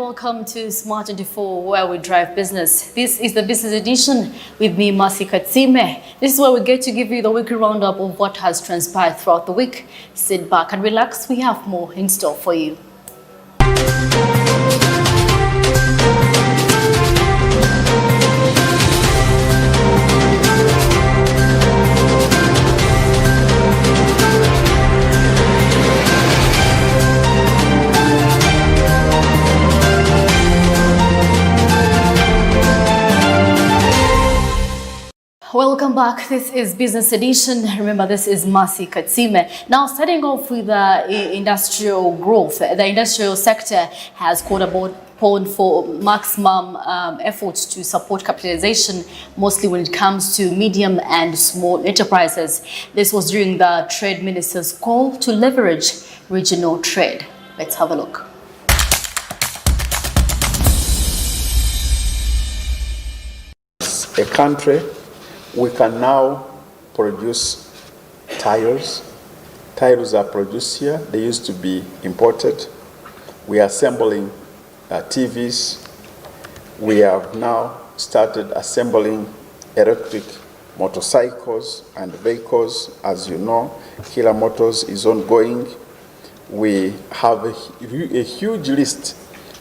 welcome to Smart 24, where we drive business. This is the business edition with me, Masi Katsime. This is where we get to give you the weekly roundup of what has transpired throughout the week. Sit back and relax. We have more in store for you. Welcome back. This is Business Edition. Remember, this is Masi Katsime. Now, starting off with industrial growth, the industrial sector has called upon for maximum efforts to support capitalization, mostly when it comes to medium and small enterprises. This was during the Trade Minister's call to leverage regional trade. Let's have a look. A country, we can now produce tires. Tires are produced here. They used to be imported. We are assembling TVs. We have now started assembling electric motorcycles and vehicles. As you know, Killer Motors is ongoing. We have a huge list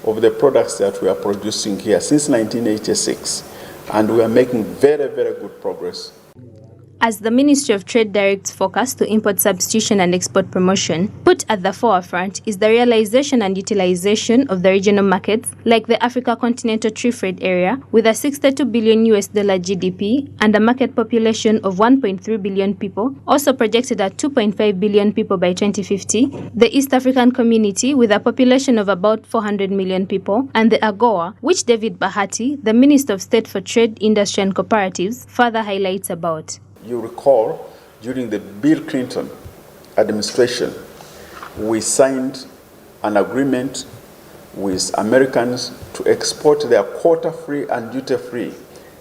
of the products that we are producing here since 1986. And we are making very, very good progress. As the Ministry of Trade directs focus to import substitution and export promotion, put at the forefront is the realization and utilization of the regional markets like the Africa Continental Free Trade Area with a $62 billion GDP and a market population of 1.3 billion people, also projected at 2.5 billion people by 2050, the East African Community with a population of about 400 million people, and the AGOA, which David Bahati, the Minister of State for Trade, Industry and Cooperatives, further highlights about. You recall, during the Bill Clinton administration, we signed an agreement with Americans to export their quota-free and duty-free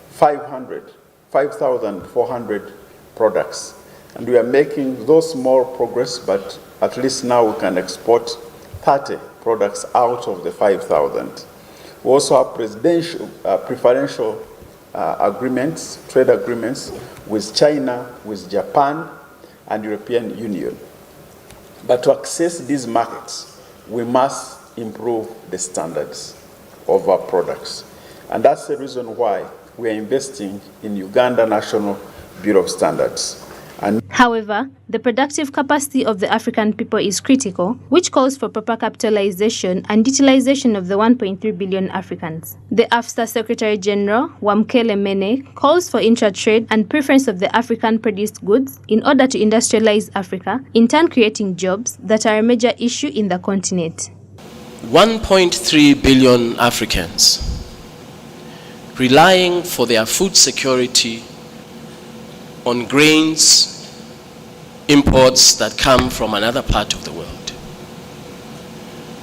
5,400 products. And we are making those small progress, but at least now we can export 30 products out of the 5,000. We also have preferential agreements, trade agreements with China, with Japan, and European Union. But to access these markets, we must improve the standards of our products. And that's the reason why we are investing in Uganda National Bureau of Standards. However, the productive capacity of the African people is critical, which calls for proper capitalization and utilization of the 1.3 billion Africans. The AFSA Secretary General, Wamkele Mene, calls for intra-trade and preference of the African-produced goods in order to industrialize Africa, in turn creating jobs that are a major issue in the continent. 1.3 billion Africans relying for their food security on grains imports that come from another part of the world.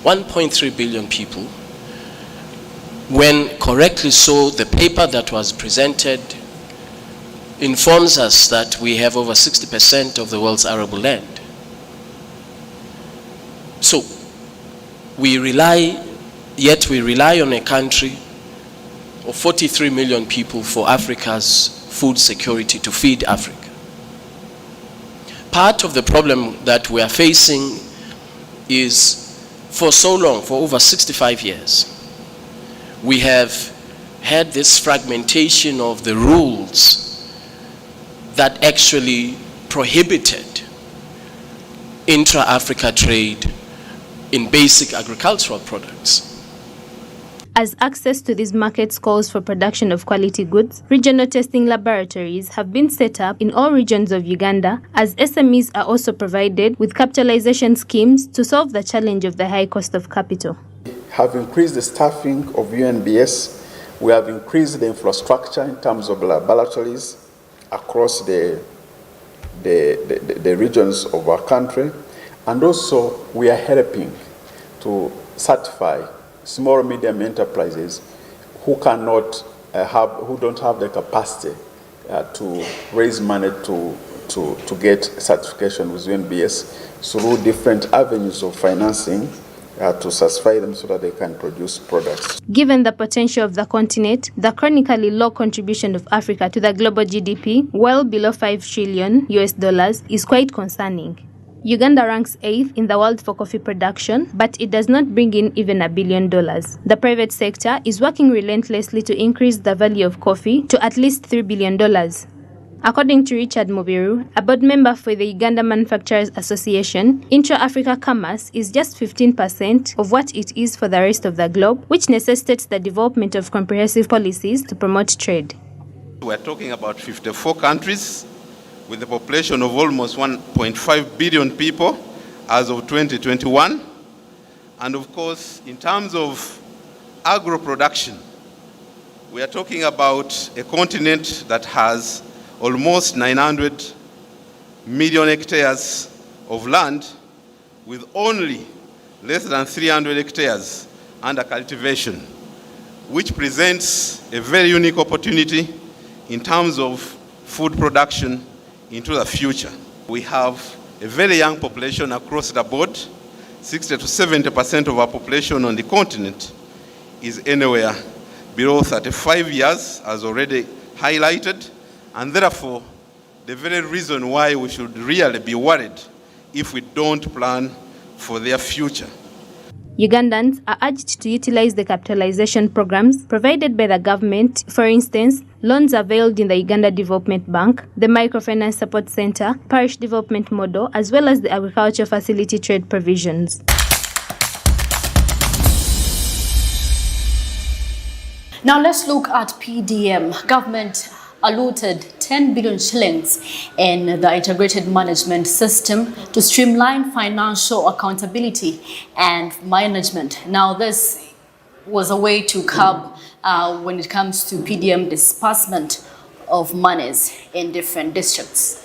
1.3 billion people. When correctly so, the paper that was presented informs us that we have over 60% of the world's arable land. So we rely on a country of 43 million people for Africa's food security, to feed Africa. Part of the problem that we are facing is, for so long, for over 65 years, we have had this fragmentation of the rules that actually prohibited intra-Africa trade in basic agricultural products. As access to these markets calls for production of quality goods, regional testing laboratories have been set up in all regions of Uganda, as SMEs are also provided with capitalization schemes to solve the challenge of the high cost of capital. We have increased the staffing of UNBS. We have increased the infrastructure in terms of laboratories across the regions of our country. And also, we are helping to certify small medium enterprises who don't have the capacity to raise money to get certification with UNBS through different avenues of financing to satisfy them so that they can produce products. Given the potential of the continent, the chronically low contribution of Africa to the global GDP, well below $5 trillion is quite concerning. Uganda ranks 8th in the world for coffee production, but it does not bring in even $1 billion. The private sector is working relentlessly to increase the value of coffee to at least $3 billion. According to Richard Mubiru, a board member for the Uganda Manufacturers Association, intra-Africa commerce is just 15% of what it is for the rest of the globe, which necessitates the development of comprehensive policies to promote trade. We're talking about 54 countries with a population of almost 1.5 billion people as of 2021. And of course, in terms of agro production, we are talking about a continent that has almost 900 million hectares of land with only less than 300 hectares under cultivation, which presents a very unique opportunity in terms of food production into the future. We have a very young population across the board. 60 to 70% of our population on the continent is anywhere below 35 years, as already highlighted, and therefore, the very reason why we should really be worried if we don't plan for their future. Ugandans are urged to utilize the capitalization programs provided by the government, for instance, loans availed in the Uganda Development Bank, the Microfinance Support Center, Parish Development Model, as well as the Agriculture Facility Trade provisions. Now let's look at PDM. Government allotted 10 billion shillings in the integrated management system to streamline financial accountability and management. Now this was a way to curb when it comes to PDM disbursement of monies in different districts.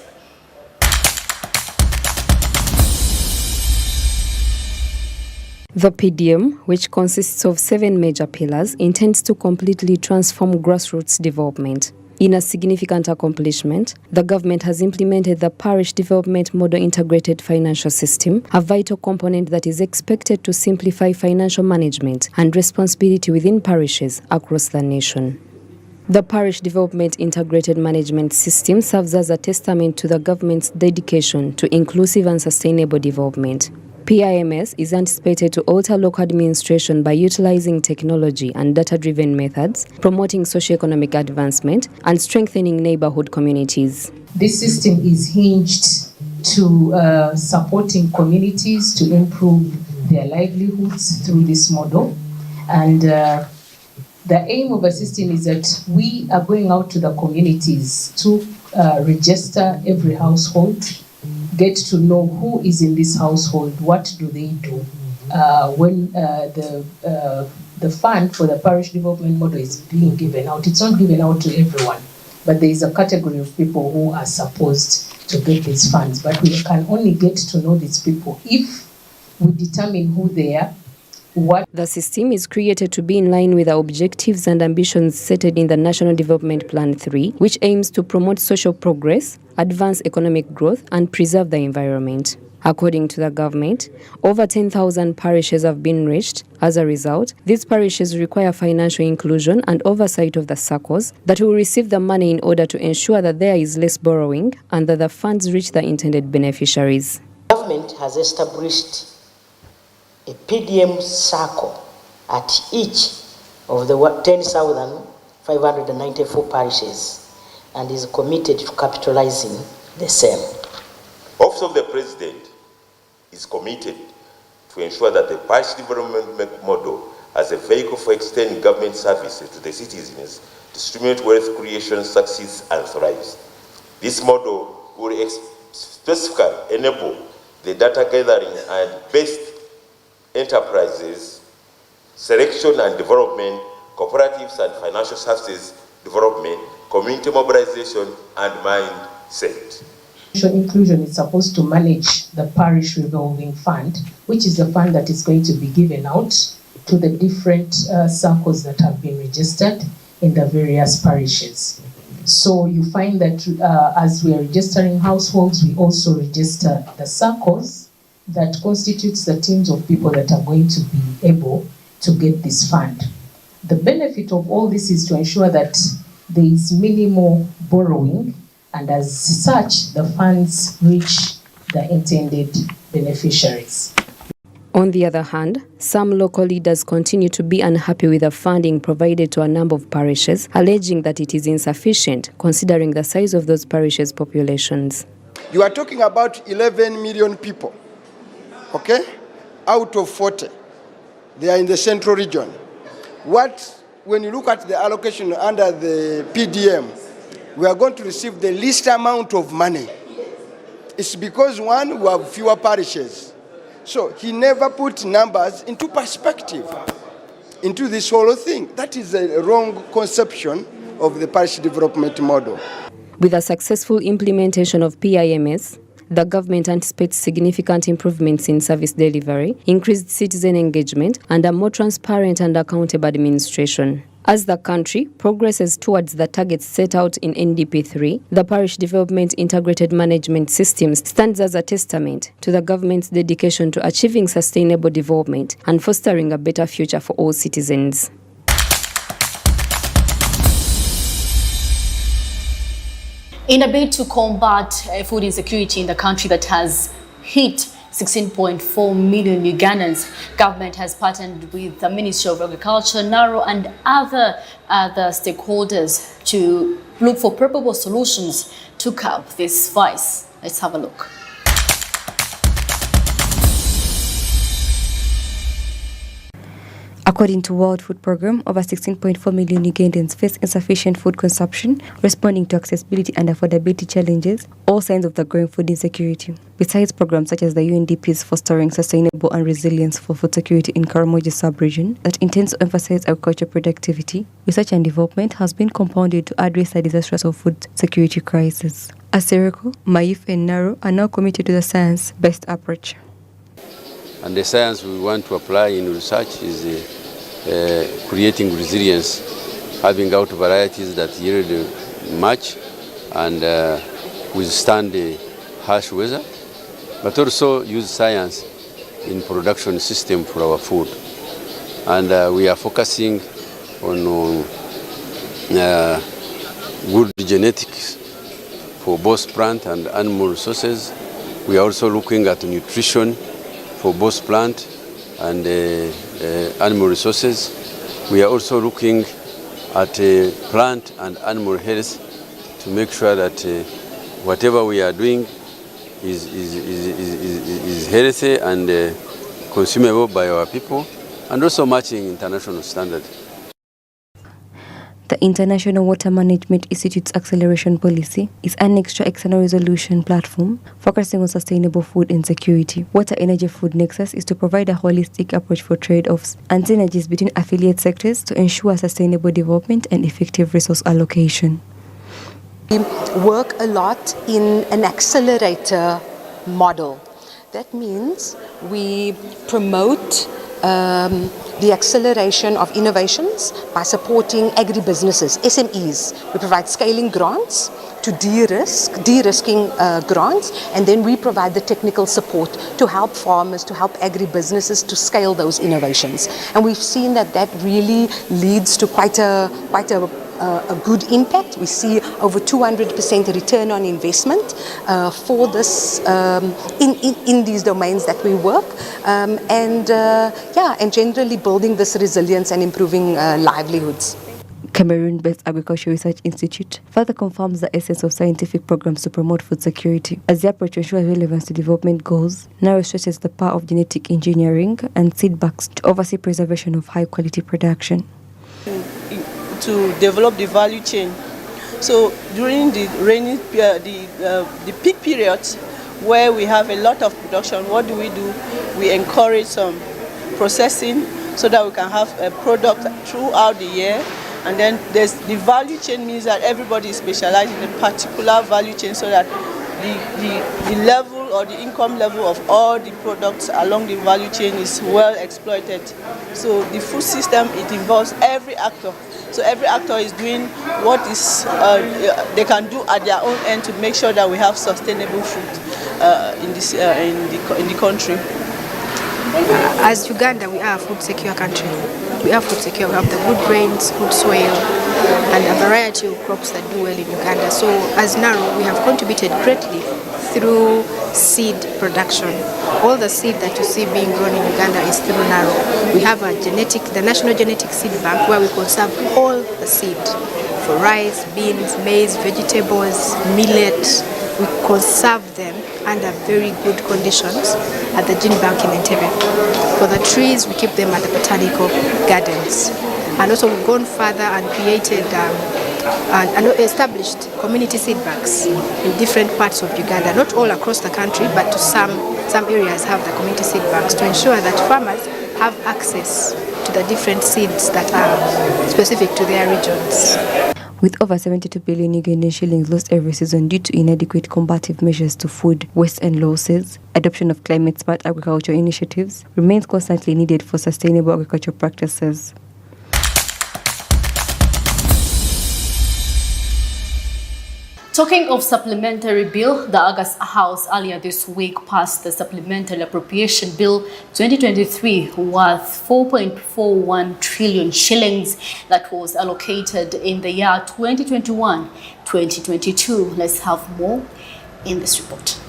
The PDM, which consists of 7 major pillars, intends to completely transform grassroots development. In a significant accomplishment, the government has implemented the Parish Development Model Integrated Financial System, a vital component that is expected to simplify financial management and responsibility within parishes across the nation. The Parish Development Integrated Management System serves as a testament to the government's dedication to inclusive and sustainable development. PIMS is anticipated to alter local administration by utilizing technology and data-driven methods, promoting socio-economic advancement, and strengthening neighborhood communities. This system is hinged to supporting communities to improve their livelihoods through this model. And the aim of the system is that we are going out to the communities to register every household, get to know who is in this household, what do they do. When the fund for the parish development model is being given out, it's not given out to everyone, but there is a category of people who are supposed to get these funds. But we can only get to know these people if we determine who they are. The system is created to be in line with the objectives and ambitions set in the National Development Plan 3, which aims to promote social progress, advance economic growth, and preserve the environment. According to the government, over 10,000 parishes have been reached. As a result, these parishes require financial inclusion and oversight of the SACCOs that will receive the money in order to ensure that there is less borrowing and that the funds reach the intended beneficiaries. The government has established a PDM SACCO at each of the 10,594 parishes and is committed to capitalizing the same. Office of the President is committed to ensure that the parish development model as a vehicle for extending government services to the citizens to stimulate wealth creation, succeeds and thrives. This model will specifically enable the data gathering and based enterprises, selection and development, cooperatives and financial services development, community mobilization and mindset. Inclusion is supposed to manage the parish revolving fund, which is the fund that is going to be given out to the different circles that have been registered in the various parishes. So you find that as we are registering households, we also register the circles that constitutes the teams of people that are going to be able to get this fund. The benefit of all this is to ensure that there is minimal borrowing, and as such, the funds reach the intended beneficiaries. On the other hand, some local leaders continue to be unhappy with the funding provided to a number of parishes, alleging that it is insufficient considering the size of those parishes' populations. You are talking about 11 million people, okay? Out of 40, they are in the central region. When you look at the allocation under the PDM, we are going to receive the least amount of money. It's because, one, we have fewer parishes. So he never put numbers into perspective, into this whole thing. That is a wrong conception of the parish development model. With a successful implementation of PIMS, the government anticipates significant improvements in service delivery, increased citizen engagement, and a more transparent and accountable administration. As the country progresses towards the targets set out in NDP 3, the Parish Development Integrated Management System stands as a testament to the government's dedication to achieving sustainable development and fostering a better future for all citizens. In a bid to combat food insecurity in the country that has hit 16.4 million Ugandans, government has partnered with the Ministry of Agriculture, NARO, and other stakeholders to look for preparable solutions to curb this vice. Let's have a look. According to World Food Programme, over 16.4 million Ugandans face insufficient food consumption, responding to accessibility and affordability challenges, all signs of the growing food insecurity. Besides programs such as the UNDP's Fostering Sustainable and Resilience for Food Security in Karamoja sub-region that intends to emphasize agricultural productivity, research and development has been compounded to address the disastrous of food security crisis. As Seriko, Maif and Naro are now committed to the science-based approach. And the science we want to apply in research is creating resilience, having out varieties that yield much and withstand the harsh weather, but also use science in production system for our food. And we are focusing on good genetics for both plant and animal resources. We are also looking at nutrition for both plant and animal resources. We are also looking at plant and animal health to make sure that whatever we are doing is healthy and consumable by our people, and also matching international standards. The International Water Management Institute's acceleration policy is an extra external resolution platform focusing on sustainable food insecurity. Water Energy Food Nexus is to provide a holistic approach for trade-offs and synergies between affiliate sectors to ensure sustainable development and effective resource allocation. We work a lot in an accelerator model. That means we promote the acceleration of innovations by supporting agribusinesses, SMEs. We provide scaling grants to de-risking grants, and then we provide the technical support to help farmers, to help agribusinesses to scale those innovations. And we've seen that that really leads to quite a good impact. We see over 200% return on investment for this in these domains that we work, and generally building this resilience and improving livelihoods. Cameroon-based Agricultural Research Institute further confirms the essence of scientific programs to promote food security. As the approach ensures relevance to development goals, now stresses the power of genetic engineering and seed banks to oversee preservation of high-quality production. To develop the value chain. So during the rainy period, the peak periods where we have a lot of production, what do? We encourage some processing so that we can have a product throughout the year. And then there's the value chain, means that everybody is specialized in a particular value chain so that the level or the income level of all the products along the value chain is well exploited. So the food system, it involves every actor. So every actor is doing what is they can do at their own end to make sure that we have sustainable food. in the country. As Uganda, we are a food secure country. We are food secure. We have the good rains, good soil, and a variety of crops that do well in Uganda. So as NARO, we have contributed greatly through seed production. All the seed that you see being grown in Uganda is through NARO. We have the National Genetic Seed Bank, where we conserve all the seed for rice, beans, maize, vegetables, millet. We conserve them under very good conditions at the gene bank in Entebbe. For the trees, we keep them at the botanical gardens. And also we've gone further and created and established community seed banks in different parts of Uganda, not all across the country, but to some areas have the community seed banks to ensure that farmers have access to the different seeds that are specific to their regions. With over 72 billion Ugandan shillings lost every season due to inadequate combative measures to food waste and losses, adoption of climate-smart agriculture initiatives remains constantly needed for sustainable agricultural practices. Talking of supplementary bill, the August House earlier this week passed the Supplementary Appropriation Bill 2023 worth 4.41 trillion shillings that was allocated in the year 2021-2022. Let's have more in this report.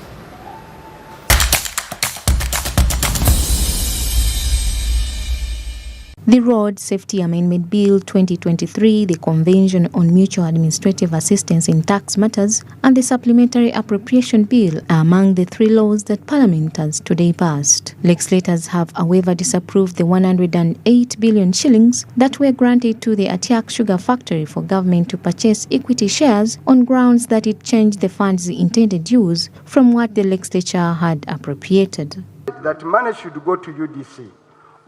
The Road Safety Amendment Bill 2023, the Convention on Mutual Administrative Assistance in Tax Matters, and the Supplementary Appropriation Bill are among the three laws that Parliament has today passed. Legislators have, however, disapproved the 108 billion shillings that were granted to the Atiak Sugar Factory for government to purchase equity shares on grounds that it changed the fund's intended use from what the legislature had appropriated. That money should go to UDC,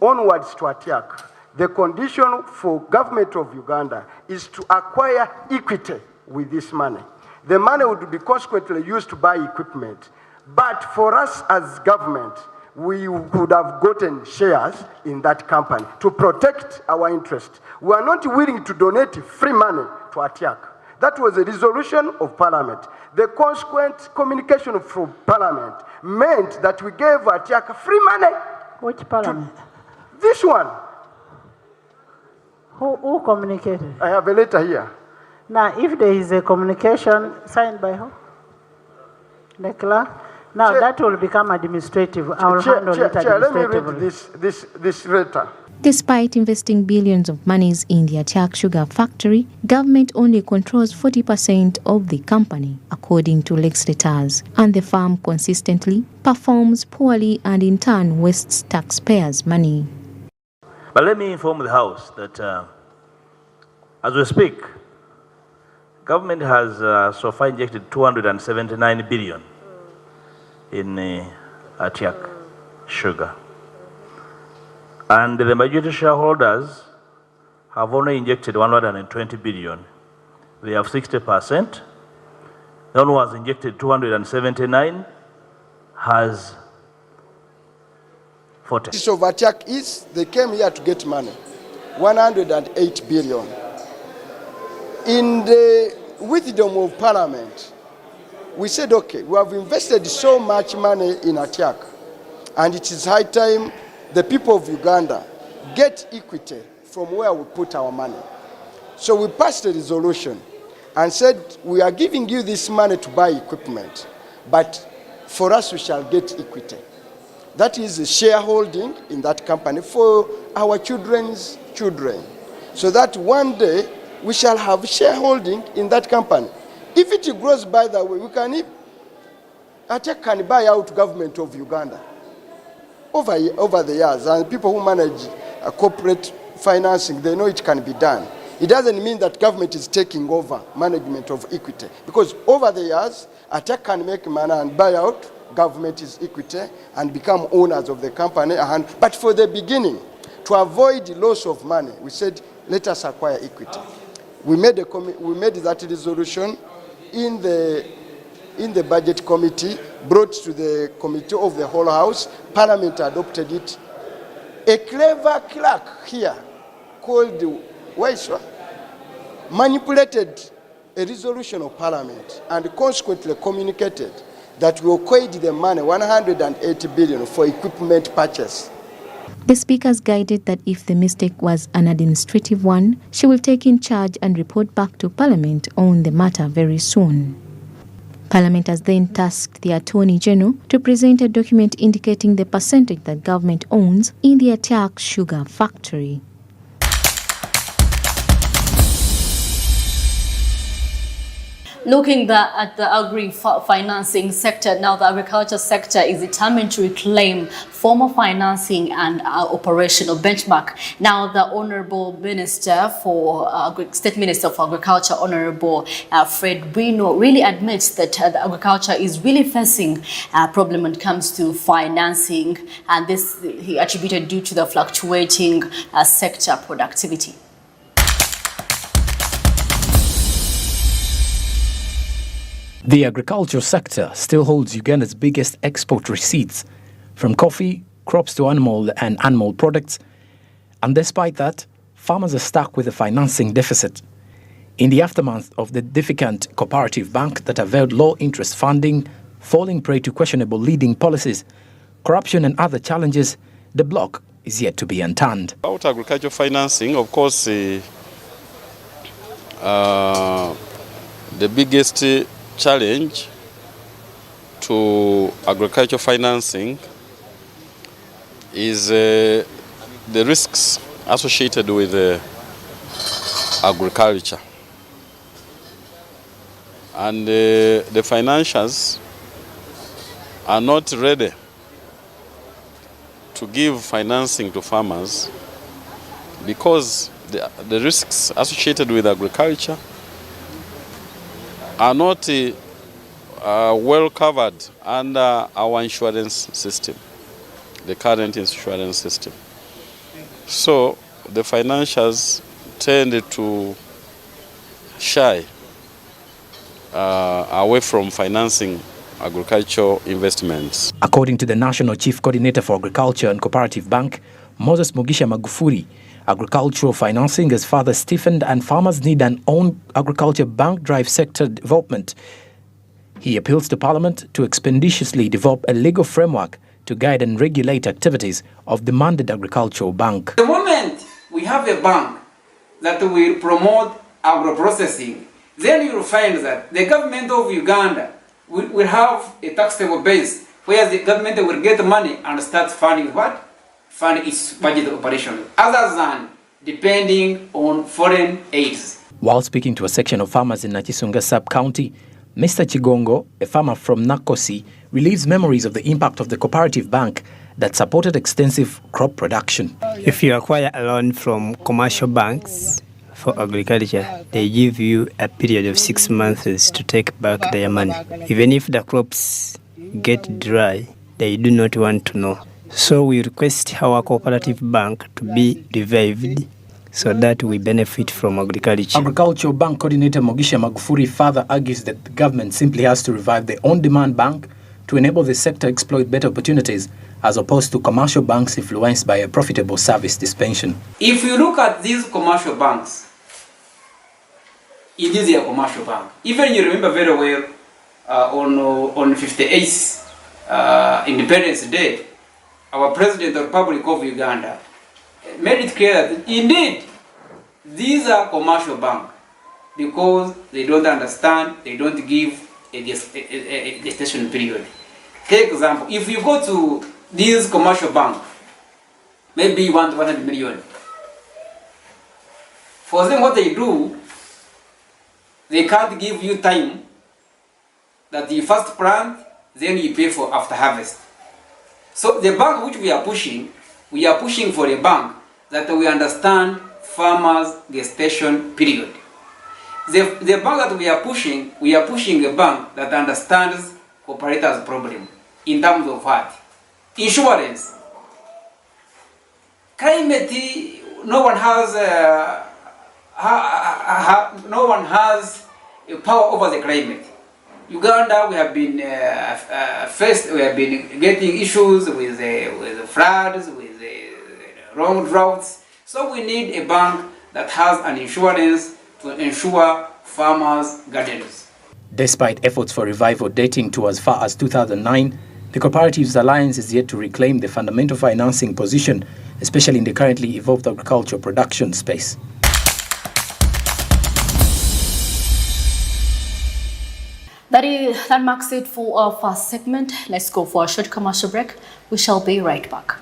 onwards to Atiak. The condition for government of Uganda is to acquire equity with this money. The money would be consequently used to buy equipment. But for us as government, we would have gotten shares in that company to protect our interest. We are not willing to donate free money to Atiak. That was a resolution of Parliament. The consequent communication from Parliament meant that we gave Atiak free money. Which Parliament? This one. Who communicated? I have a letter here. Now, if there is a communication signed by who? The clerk? Now, that will become administrative. I will handle it administratively. Let me read this letter. Despite investing billions of monies in the Atiak Sugar Factory, government only controls 40% of the company, according to legislators, and the firm consistently performs poorly and in turn wastes taxpayers' money. But let me inform the House that as we speak, government has so far injected 279 billion in Atiak Sugar. And the majority shareholders have only injected 120 billion. They have 60%. The one who has injected 279 has 40. So Atiak is, they came here to get money, 108 billion. In the wisdom of Parliament, we said, okay, we have invested so much money in Atiak, and it is high time the people of Uganda get equity from where we put our money. So we passed a resolution and said, we are giving you this money to buy equipment, but for us we shall get equity. That is a shareholding in that company for our children's children, so that one day we shall have shareholding in that company. If it grows by the way, we can buy out government of Uganda over the years, and people who manage corporate financing, they know it can be done. It doesn't mean that government is taking over management of equity, because over the years, Atiak can make money and buy out government's equity and become owners of the company. But for the beginning, to avoid loss of money, we said, let us acquire equity. We made that resolution in the budget committee, brought to the committee of the whole house. Parliament adopted it. A clever clerk here called Waiswa manipulated a resolution of Parliament and consequently communicated that we okayed the money, 180 billion, for equipment purchase. The speakers guided that if the mistake was an administrative one, she will take in charge and report back to Parliament on the matter very soon. Parliament has then tasked the Attorney General to present a document indicating the percentage that government owns in the Atiak sugar factory. Looking at the agri-financing sector, now the agriculture sector is determined to reclaim former financing and operational benchmark. Now the Honourable Minister State Minister for Agriculture, Honourable Fred Wino, really admits that the agriculture is really facing a problem when it comes to financing, and this he attributed due to the fluctuating sector productivity. The agriculture sector still holds Uganda's biggest export receipts, from coffee, crops to animal products, and despite that, farmers are stuck with a financing deficit. In the aftermath of the deficient cooperative bank that availed low-interest funding, falling prey to questionable leading policies, corruption and other challenges, the block is yet to be unturned. About agriculture financing, of course, the biggest challenge to agriculture financing is the risks associated with agriculture. And the financiers are not ready to give financing to farmers because the risks associated with agriculture are not well covered under our insurance system, the current insurance system. So the financiers tend to shy away from financing agricultural investments. According to the National Chief Coordinator for Agriculture and Cooperative Bank, Moses Mugisha Magufuli, agricultural financing has further stiffened and farmers need an own agriculture bank-drive sector development. He appeals to Parliament to expeditiously develop a legal framework to guide and regulate activities of the mandated agricultural bank. The moment we have a bank that will promote agro-processing, then you will find that the government of Uganda will have a taxable base where the government will get money and start funding what? Fund its budget operation, other than depending on foreign aids. While speaking to a section of farmers in Nachisunga sub-county, Mr. Chigongo, a farmer from Nakosi, relieves memories of the impact of the cooperative bank that supported extensive crop production. If you acquire a loan from commercial banks for agriculture, they give you a period of 6 months to take back their money. Even if the crops get dry, they do not want to know. So we request our cooperative bank to be revived so that we benefit from agriculture. Agricultural Bank Coordinator Mugisha Magufuli further argues that the government simply has to revive the on-demand bank to enable the sector exploit better opportunities as opposed to commercial banks influenced by a profitable service dispensation. If you look at these commercial banks, it is a commercial bank. Even you remember very well on 58th Independence Day, our President of the Republic of Uganda made it clear that indeed these are commercial banks because they don't understand, they don't give a gestation period. Take example, if you go to these commercial banks, maybe you want 100 million. For them, what they do, they can't give you time that you first plant, then you pay for after harvest. So the bank which we are pushing for a bank that we understand farmers' gestation period. The bank that we are pushing a bank that understands cooperators' problem in terms of what? Insurance. Climate, no one has a power over the climate. Uganda, we have been getting issues with the floods, with the wrong droughts. So we need a bank that has an insurance to ensure farmers' gardens. Despite efforts for revival dating to as far as 2009, the Cooperatives Alliance is yet to reclaim the fundamental financing position, especially in the currently evolved agricultural production space. That marks it for our first segment. Let's go for a short commercial break. We shall be right back.